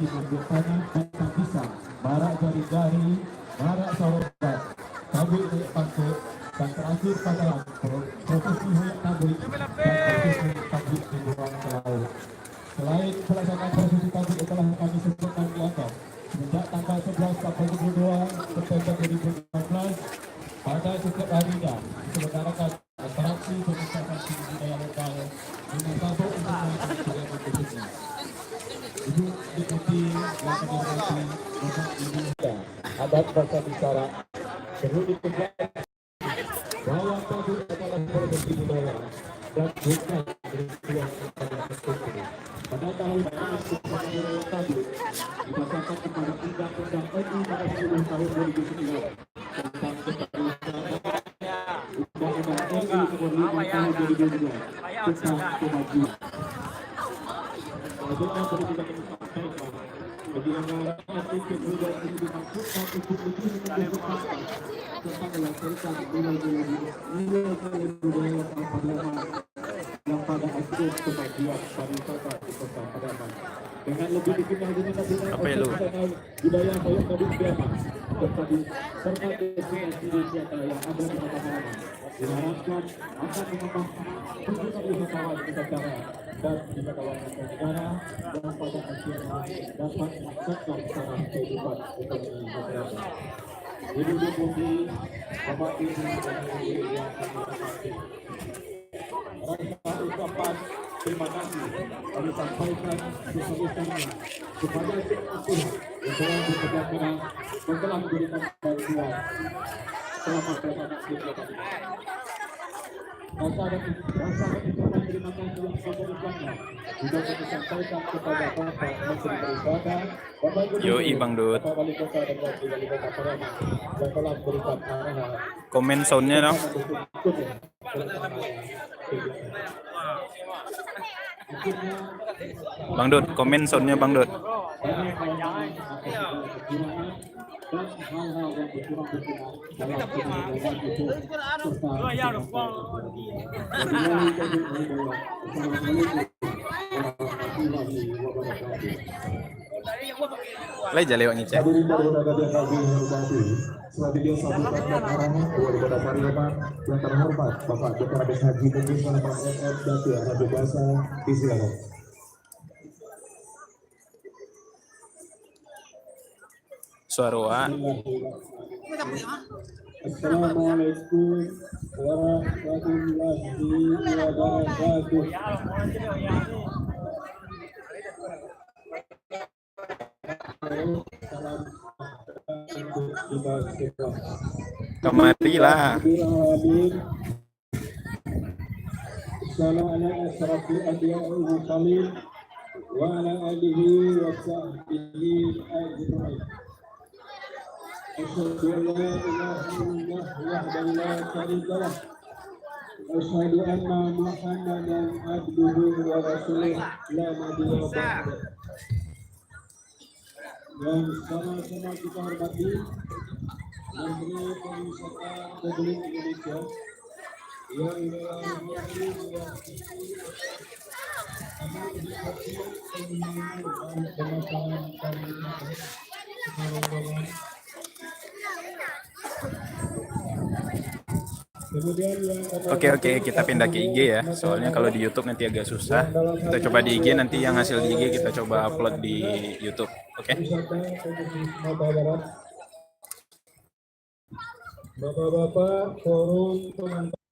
tanah batang pisang, barak jari-jari, barak sahabat, tabik hoyak pangkut, dan terakhir pada prosesi hoyak tabik dan prosesi tabik di ruang laut. Selain pelaksanaan prosesi tabik telah kami sebutkan di atas, sejak tanggal 11 sampai 22 September 2019, pada setiap harinya diselenggarakan atraksi peningkatan budaya lokal dengan tabuk untuk melakukan kegiatan khususnya. Ibu Deputi Laksana Bapak Indonesia adat bahasa bicara perlu ditegaskan bahwa tabuk adalah profesi budaya dan bukan peristiwa antara tertentu. Pada tahun 2010 tabuk dipasarkan kepada Undang-Undang RI nomor 10 tahun 2009 tentang keterlibatan, Undang-Undang RI nomor 5 tahun 2002 tentang kemajuan. Adanya berita menyampaikan penyelenggaraan tiket budaya ini dimaksudkan untuk lebih menunjukkan tentang melestarikan nilai-nilai budaya lokal Padaman yang pada akhirnya kemajuan pariwisata di kota Padaman. Dengan lebih dikenal dengan tradisional budaya hoyak tabik Biama serta destinasi wisata yang ada di kota Padaman diharapkan akan mengembangkan kunjungan wisatawan nusantara dan wisatawan mancanegara dan pada akhirnya dapat meningkatkan taraf kehidupan ekonomi masyarakat. Ibu Deputi, Bapak Ibu dan Ibu yang kami hormati, rasa ucapan terima kasih kami sampaikan sebesar-besarnya kepada semua pihak yang telah bekerja keras dan telah memberikan bantuan selama pelaksanaan kegiatan ini. Rasa dan ucapan terima kasih yang sebesar-besarnya juga kami sampaikan kepada Bapak Menteri Pariwisata, Bapak Gubernur, Bapak Wali Kota dan Wakil Wali Kota Padaman yang telah memberikan arahan. Komen soundnya dong. Bang Dut, komen soundnya Bang Dut. Lai jale wang cek. Selanjutnya sambutan dan arahan Wali Kota Pariaman yang terhormat Bapak Dr. Ades Haji Indonesia Pak MM Datu Raja Basa, disilakan. Suara. Assalamualaikum warahmatullahi wabarakatuh. Kemarilah. Asyhadu anna Muhammadan abduhu wa rasuluh la nabiyya ba'da. Dan sama-sama kita hormati Menteri Pariwisata Republik Indonesia yang mewakili pemasangan pariwisata. Oke, kita pindah ke IG ya. Soalnya kalau di YouTube nanti agak susah. Kita coba di IG, nanti yang hasil di IG kita coba upload di YouTube. Oke. Bapak-bapak, forum penonton